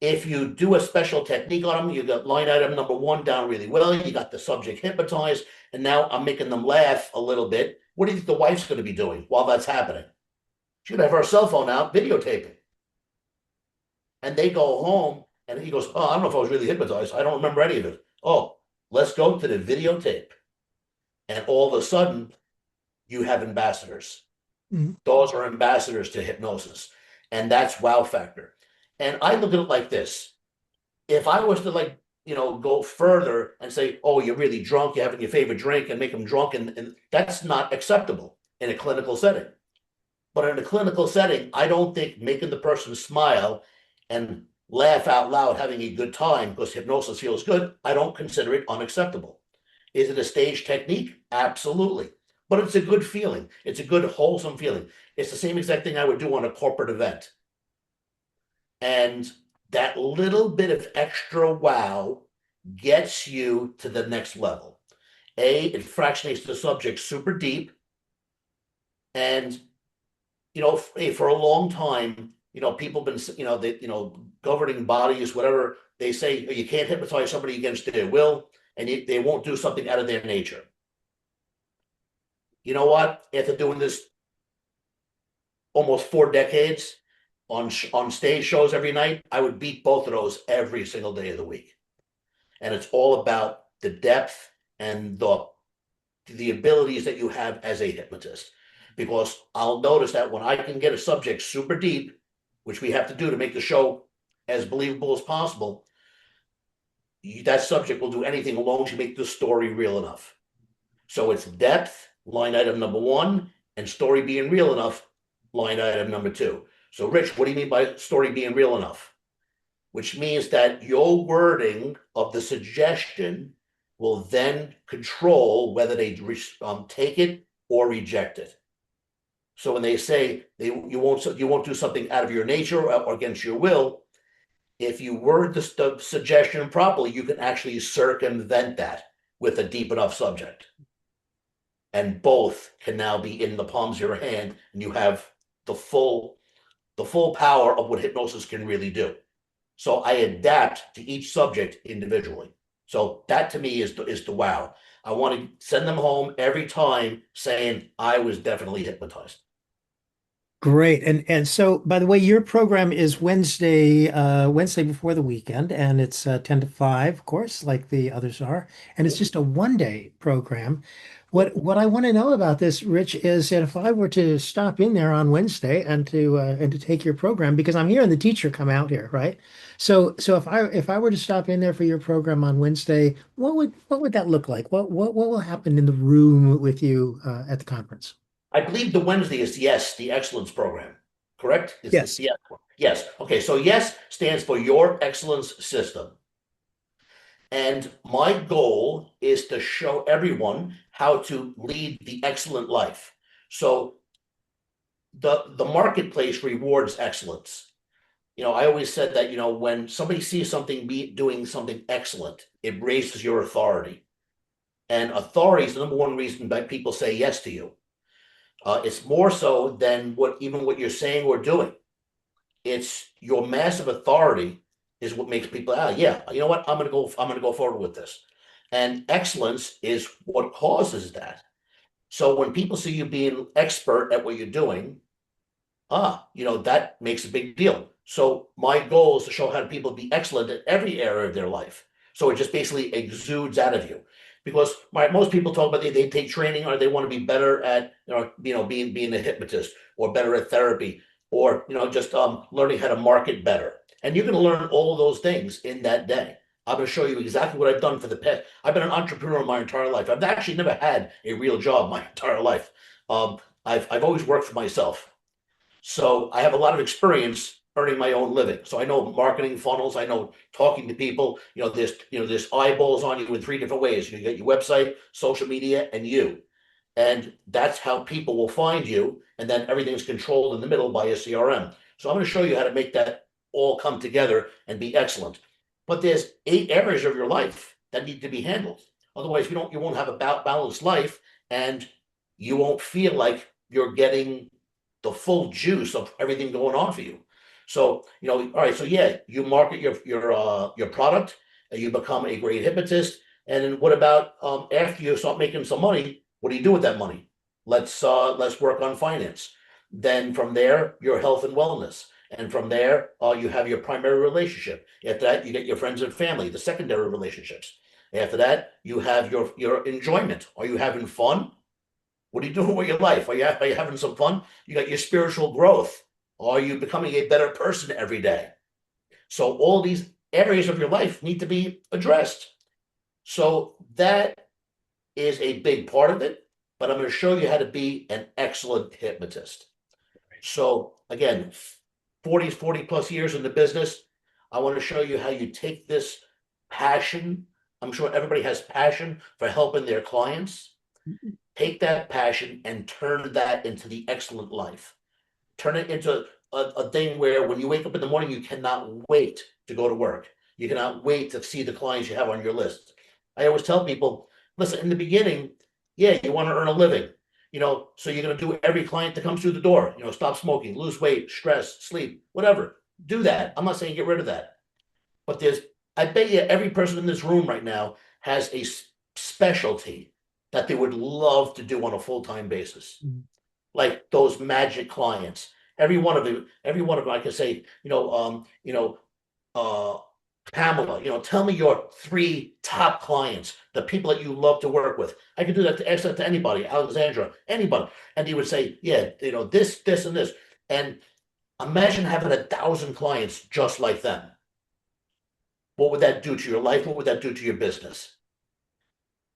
if you do a special technique on them, you got line item number 1 down really well, you got the subject hypnotized, and now I'm making them laugh a little bit. What do you think the wife's going to be doing while that's happening? She's going to have her cell phone out videotaping. And they go home, and he goes, oh, I don't know if I was really hypnotized. I don't remember any of it. Oh, let's go to the videotape. And all of a sudden, you have ambassadors. Mm-hmm. Those are ambassadors to hypnosis. And that's wow factor. And I look at it like this. If I was to go further and say, oh, you're really drunk, you're having your favorite drink and make them drunk, and that's not acceptable in a clinical setting. But in a clinical setting, I don't think making the person smile and laugh out loud, having a good time because hypnosis feels good, I don't consider it unacceptable. Is it a stage technique? Absolutely. But it's a good feeling. It's a good, wholesome feeling. It's the same exact thing I would do on a corporate event. And that little bit of extra wow gets you to the next level. It fractionates the subject super deep. And, for a long time, people been, governing bodies, whatever, they say you can't hypnotize somebody against their will, and they won't do something out of their nature. You know what? After doing this almost 4 decades on stage shows every night, I would beat both of those every single day of the week. And it's all about the depth and the abilities that you have as a hypnotist. Because I'll notice that when I can get a subject super deep, which we have to do to make the show as believable as possible, that subject will do anything as long as you make the story real enough. So it's depth, line item number 1, and story being real enough, line item number 2. So Rich, what do you mean by story being real enough? Which means that your wording of the suggestion will then control whether they take it or reject it. So when they say you won't do something out of your nature or against your will, if you word the suggestion properly, you can actually circumvent that with a deep enough subject. And both can now be in the palms of your hand, and you have the full power of what hypnosis can really do. So I adapt to each subject individually. So that to me is the wow. I want to send them home every time saying I was definitely hypnotized. Great. And so, by the way, your program is Wednesday before the weekend, and it's 10 to 5, of course, like the others are. And it's just a one-day program. What I want to know about this, Rich, is that if I were to stop in there on Wednesday and to take your program, because I'm hearing the teacher come out here, right? So if I were to stop in there for your program on Wednesday, what would that look like? What will happen in the room with you at the conference? I believe the Wednesday is yes, the excellence program, correct? It's Yes. yes. Yes. Okay. So yes stands for your excellence system. And my goal is to show everyone how to lead the excellent life. So the marketplace rewards excellence. I always said that, when somebody sees something doing something excellent, it raises your authority. And authority is the number one reason that people say yes to you. It's more so than what you're saying or doing. It's your massive authority is what makes people, yeah, you know what? I'm gonna go forward with this. And excellence is what causes that. So when people see you being expert at what you're doing, that makes a big deal. So my goal is to show how people be excellent at every area of their life. So it just basically exudes out of you. Because most people talk about they take training or they want to be better at being a hypnotist or better at therapy or just learning how to market better. And you're going to learn all of those things in that day. I'm going to show you exactly what I've done for the past. I've been an entrepreneur my entire life. I've actually never had a real job my entire life. I've always worked for myself. So I have a lot of experience earning my own living. So I know marketing funnels. I know talking to people. There's eyeballs on you in three different ways. You get your website, social media, and you. And that's how people will find you. And then everything's controlled in the middle by a CRM. So I'm going to show you how to make that all come together and be excellent. But there's 8 areas of your life that need to be handled. Otherwise, you won't have a balanced life, and you won't feel like you're getting the full juice of everything going on for you. So, all right, so yeah, you market your product, and you become a great hypnotist. And then what about after you start making some money? What do you do with that money? Let's work on finance. Then from there, your health and wellness. And from there, you have your primary relationship. After that, you get your friends and family, the secondary relationships. After that, you have your enjoyment. Are you having fun? What are you doing with your life? Are you having some fun? You got your spiritual growth. Are you becoming a better person every day? So all these areas of your life need to be addressed. So that is a big part of it, but I'm going to show you how to be an excellent hypnotist. So again, 40 plus years in the business, I want to show you how you take this passion. I'm sure everybody has passion for helping their clients. Take that passion and turn that into the excellent life. Turn it into a thing where when you wake up in the morning, you cannot wait to go to work. You cannot wait to see the clients you have on your list. I always tell people, listen, in the beginning, yeah, you want to earn a living, so you're going to do every client that comes through the door, stop smoking, lose weight, stress, sleep, whatever. Do that. I'm not saying get rid of that. But I bet you every person in this room right now has a specialty that they would love to do on a full-time basis. Mm-hmm. Like those magic clients. Every one of them, I can say, Pamela, tell me your 3 top clients, the people that you love to work with. I could do that to anybody, Alexandra, anybody. And he would say, yeah, this, and this. And imagine having 1,000 clients just like them. What would that do to your life? What would that do to your business?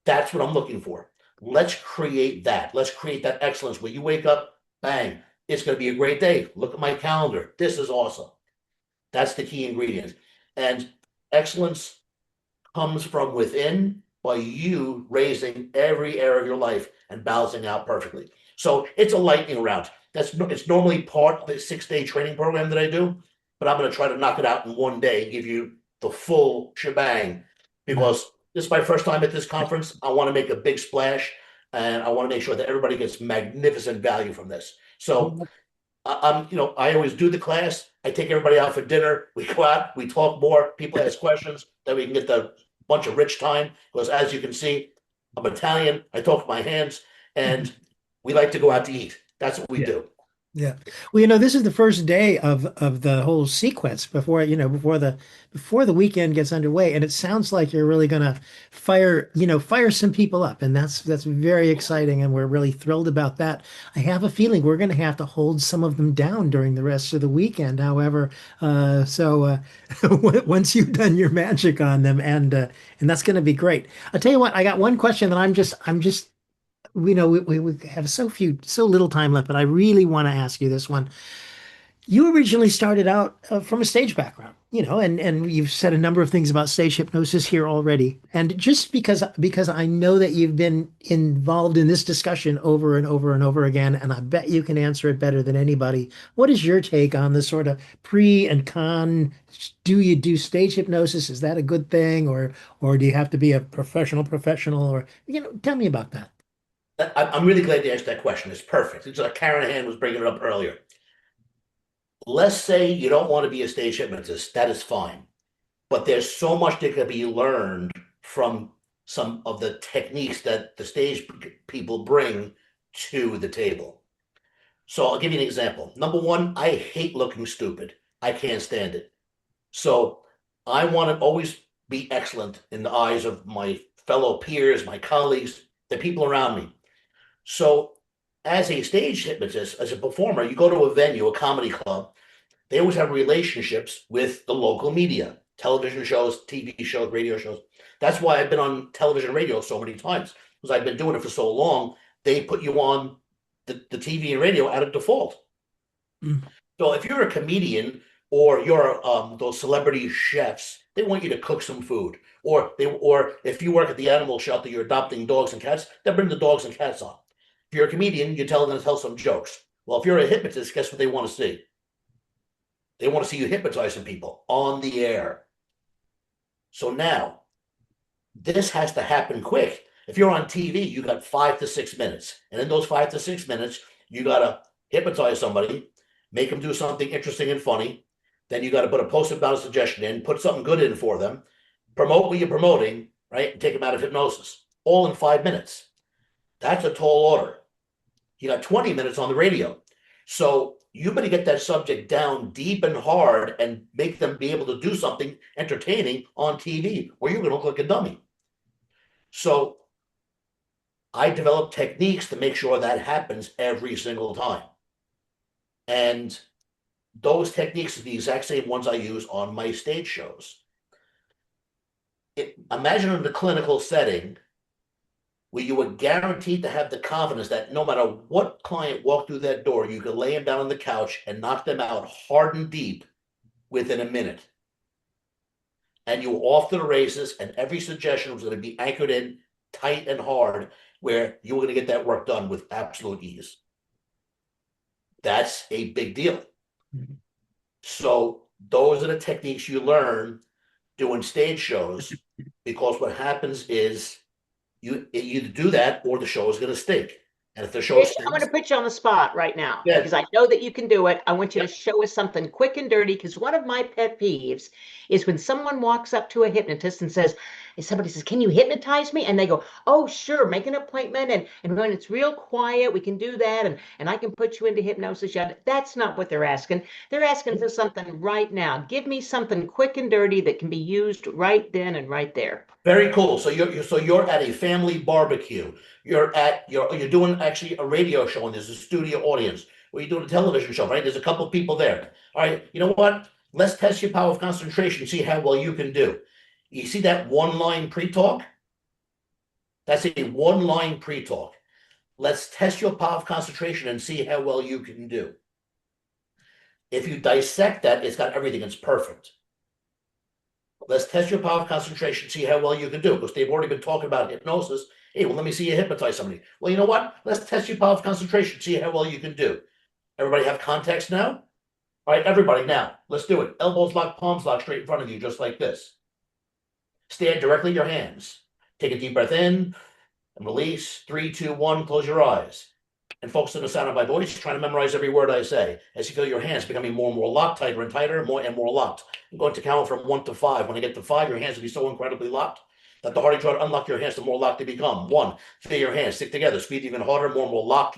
That's what I'm looking for. Let's create that. Let's create that excellence where you wake up, bang, it's going to be a great day. Look at my calendar. This is awesome. That's the key ingredient. And excellence comes from within by you raising every area of your life and balancing out perfectly. So it's a lightning round. It's normally part of a 6-day training program that I do, but I'm going to try to knock it out in one day and give you the full shebang because this is my first time at this conference. I want to make a big splash and I want to make sure that everybody gets magnificent value from this. So I always do the class. I take everybody out for dinner. We go out, we talk more, people ask questions, then we can get the bunch of rich time because, as you can see, I'm Italian. I talk with my hands, and we like to go out to eat. That's what we Yeah. do. Yeah. Well, this is the first day of the whole sequence before the weekend gets underway, and it sounds like you're really gonna fire some people up, and that's very exciting, and we're really thrilled about that. I have a feeling we're gonna have to hold some of them down during the rest of the weekend, however, once you've done your magic on them, and that's gonna be great. I'll tell you what, I got one question that I'm just we have so little time left, but I really want to ask you this one. You originally started out from a stage background, and you've said a number of things about stage hypnosis here already. And just because I know that you've been involved in this discussion over and over and over again, and I bet you can answer it better than anybody. What is your take on the sort of pre and con? Do you do stage hypnosis? Is that a good thing, or do you have to be a professional, or tell me about that. I'm really glad you asked that question. It's perfect. It's like Karen Han was bringing it up earlier. Let's say you don't want to be a stage hypnotist. That is fine. But there's so much that can be learned from some of the techniques that the stage people bring to the table. So I'll give you an example. Number one, I hate looking stupid. I can't stand it. So I want to always be excellent in the eyes of my fellow peers, my colleagues, the people around me. So as a stage hypnotist, as a performer, you go to a venue, a comedy club, they always have relationships with the local media, television shows, TV shows, radio shows. That's why I've been on television and radio so many times, because I've been doing it for so long. They put you on the TV and radio out of default. Mm. So if you're a comedian or you're those celebrity chefs, they want you to cook some food. Or if you work at the animal shelter, you're adopting dogs and cats, they'll bring the dogs and cats on. If you're a comedian, you tell them to tell some jokes. Well, if you're a hypnotist, guess what they want to see? They want to see you hypnotizing people on the air. So now, this has to happen quick. If you're on TV, you got 5 to 6 minutes. And in those 5 to 6 minutes, you got to hypnotize somebody, make them do something interesting and funny. Then you got to put a post-it note suggestion in, put something good in for them, promote what you're promoting, right? And take them out of hypnosis, all in 5 minutes. That's a tall order. You got 20 minutes on the radio. So you better get that subject down deep and hard and make them be able to do something entertaining on TV, or you're going to look like a dummy. So I develop techniques to make sure that happens every single time. And those techniques are the exact same ones I use on my stage shows. Imagine in the clinical setting where you were guaranteed to have the confidence that no matter what client walked through that door, you could lay them down on the couch and knock them out hard and deep within a minute. And you were off to the races, and every suggestion was going to be anchored in tight and hard, where you were going to get that work done with absolute ease. That's a big deal. Mm-hmm. So those are the techniques you learn doing stage shows, because what happens is you either do that or the show is going to stink. And if the show stinks, I'm going to put you on the spot right now, yeah, because I know that you can do it. I want you to show us something quick and dirty, because one of my pet peeves is when someone walks up to a hypnotist and says, and somebody says, "Can you hypnotize me?" And they go, "Oh, sure, make an appointment. And when it's real quiet, we can do that. And I can put you into hypnosis." That's not what they're asking. They're asking for something right now. Give me something quick and dirty that can be used right then and right there. Very cool. So you're at a family barbecue. You're doing actually a radio show, and there's a studio audience, or you're doing a television show, right? There's a couple of people there. All right, you know what? Let's test your power of concentration, see how well you can do. You see that one-line pre-talk? That's a one-line pre-talk. Let's test your power of concentration and see how well you can do. If you dissect that, it's got everything. It's perfect. Let's test your power of concentration, see how well you can do, because they've already been talking about hypnosis. Hey, well, let me see you hypnotize somebody. Well, you know what? Let's test your power of concentration, see how well you can do. Everybody have context now? All right, everybody, now, let's do it. Elbows locked, palms locked, straight in front of you, just like this. Stand directly in your hands. Take a deep breath in and release. 3, 2, 1, close your eyes. And focus on the sound of my voice, trying to memorize every word I say. As you feel your hands becoming more and more locked, tighter and tighter, more and more locked. I'm going to count from 1 to 5. When I get to 5, your hands will be so incredibly locked. that the harder you try to unlock your hands, the more locked they become. 1, feel your hands stick together, squeeze even harder, more and more locked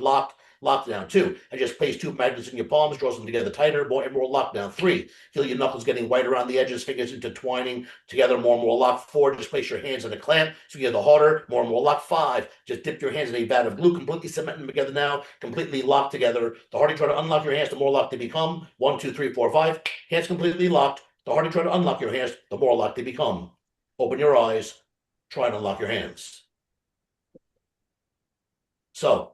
down. 2, and just place 2 magnets in your palms, draws them together tighter, more and more locked down. 3, feel your knuckles getting white around the edges, fingers intertwining together, more and more locked. 4, just place your hands in a clamp, so you get the harder, more and more locked. 5, just dip your hands in a vat of glue, completely cement them together now, completely locked together. The harder you try to unlock your hands, the more locked they become. 1, 2, 3, 4, 5, hands completely locked. The harder you try to unlock your hands, the more locked they become. Open your eyes, try and unlock your hands. So,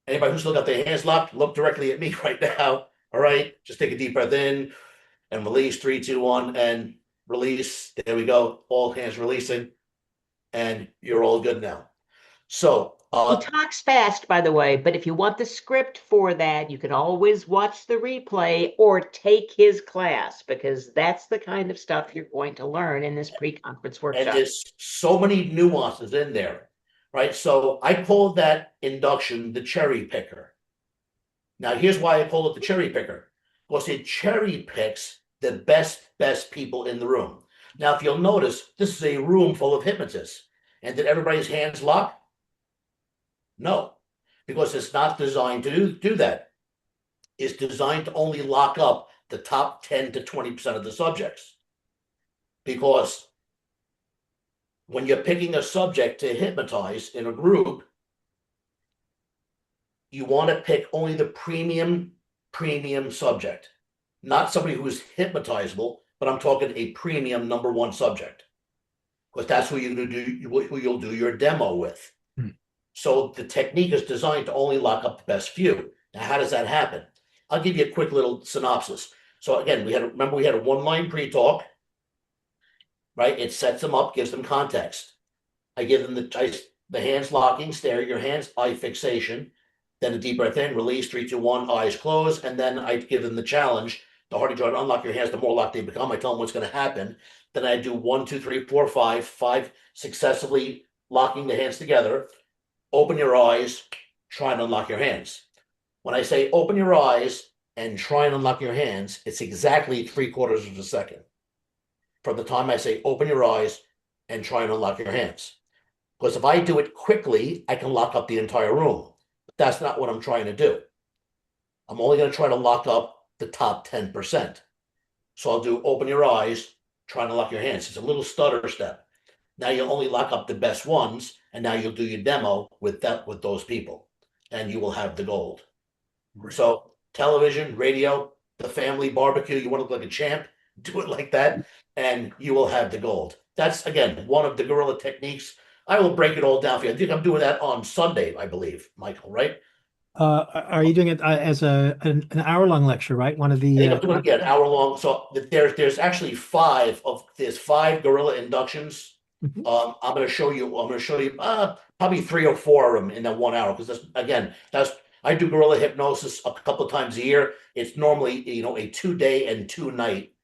anybody who's still got their hands locked, look directly at me right now. All right, just take a deep breath in and release. 3, 2, 1, and release. There we go. All hands releasing, and you're all good now. So, he talks fast, by the way, but if you want the script for that, you can always watch the replay or take his class, because that's the kind of stuff you're going to learn in this pre-conference workshop. And there's so many nuances in there, right? So I call that induction the cherry picker. Now, here's why I call it the cherry picker. Because it cherry picks the best people in the room. Now, if you'll notice, this is a room full of hypnotists. And did everybody's hands lock? No, because it's not designed to do that. It's designed to only lock up the top 10 to 20% of the subjects. Because when you're picking a subject to hypnotize in a group, you want to pick only the premium subject, not somebody who's hypnotizable, but I'm talking a premium #1 subject, because that's who you'll do your demo with. So the technique is designed to only lock up the best few. Now, how does that happen? I'll give you a quick little synopsis. So again, we had a 1-line pre-talk, right? It sets them up, gives them context. I give them the hands locking, stare at your hands, eye fixation, then a deep breath in, release, 3, 2, 1, eyes closed, and then I give them the challenge. The harder you try to unlock your hands, the more locked they become. I tell them what's going to happen. Then I do 1, 2, 3, 4, 5 successively locking the hands together. Open your eyes, try and unlock your hands. When I say open your eyes and try and unlock your hands, it's exactly 3/4 of a second from the time I say open your eyes and try and unlock your hands. Because if I do it quickly, I can lock up the entire room. But that's not what I'm trying to do. I'm only going to try to lock up the top 10%. So I'll do open your eyes, try and unlock your hands. It's a little stutter step. Now you'll only lock up the best ones, and now you'll do your demo with those people, and you will have the gold. Right. So television, radio, the family barbecue, you want to look like a champ, do it like that, and you will have the gold. That's, again, one of the guerrilla techniques. I will break it all down for you. I think I'm doing that on Sunday, I believe, Michael, right? Are you doing it as an hour-long lecture, right? One of the I think I'm doing it an hour long. So there's actually 5 guerrilla inductions. I'm going to show you probably 3 or 4 of them in that 1 hour, because I do guerrilla hypnosis a couple of times a year. It's normally a 2-day and 2-night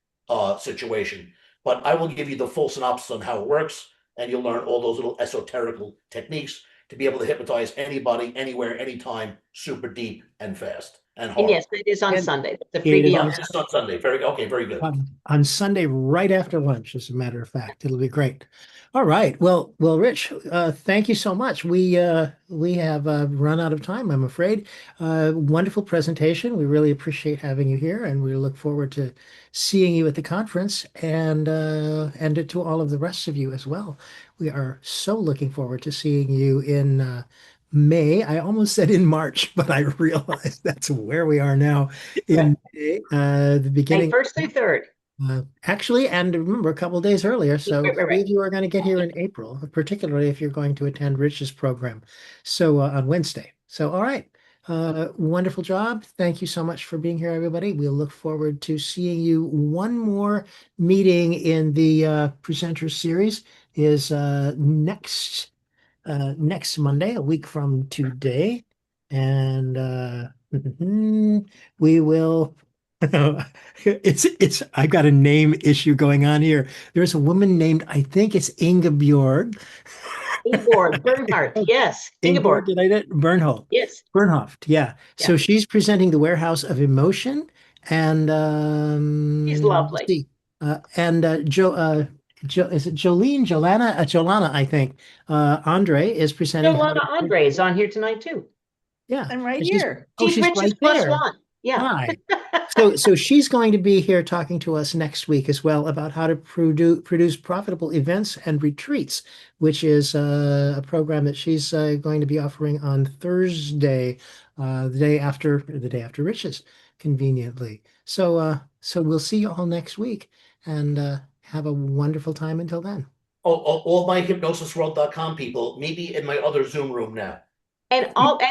situation, but I will give you the full synopsis on how it works, and you'll learn all those little esoterical techniques to be able to hypnotize anybody, anywhere, anytime, super deep and fast and hard. And yes, it is on Sunday. The freebie on Sunday. Very good. On Sunday, right after lunch, as a matter of fact. It'll be great. All right. Well, Rich, thank you so much. We have run out of time, I'm afraid. Wonderful presentation. We really appreciate having you here, and we look forward to seeing you at the conference, and to all of the rest of you as well. We are so looking forward to seeing you in May. I almost said in March, but I realized that's where we are now in May, the beginning. May 1st through 3rd. Actually, and remember, a couple of days earlier. So right. you are going to get here in April, particularly if you're going to attend Rich's program. So on Wednesday. So, all right. Wonderful job. Thank you so much for being here, everybody. We'll look forward to seeing you. One more meeting in the presenter series is next Monday, a week from today. And we will I've got a name issue going on here. There's a woman named, I think it's Ingeborg. Ingeborg Bernhardt, yes. Ingeborg, did I get it? Bernhoft. Yes. Bernhoft, yeah. So she's presenting The Warehouse of Emotion, and she's lovely. and Is it Jolene, Jolana, I think. Andre is presenting how Yolanda to, Andre is on here tonight too. yeah. I'm right And here. oh, She's she's Rich's right plus there. one. Yeah. Hi. So she's going to be here talking to us next week as well about how to produce profitable events and retreats, which is a program that she's going to be offering on Thursday, the day after Rich's, conveniently. So we'll see you all next week, and have a wonderful time until then. All my hypnosisworld.com people, meet me in my other Zoom room now. And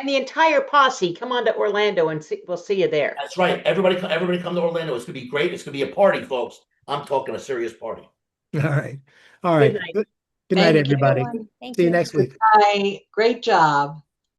the entire posse, come on to Orlando and we'll see you there. That's right. Everybody come to Orlando. It's gonna be great. It's gonna be a party, folks. I'm talking a serious party. All right. All right. Good night. Good night, Thank you, everybody. everyone. Thank See you you. next week. Bye. Great job.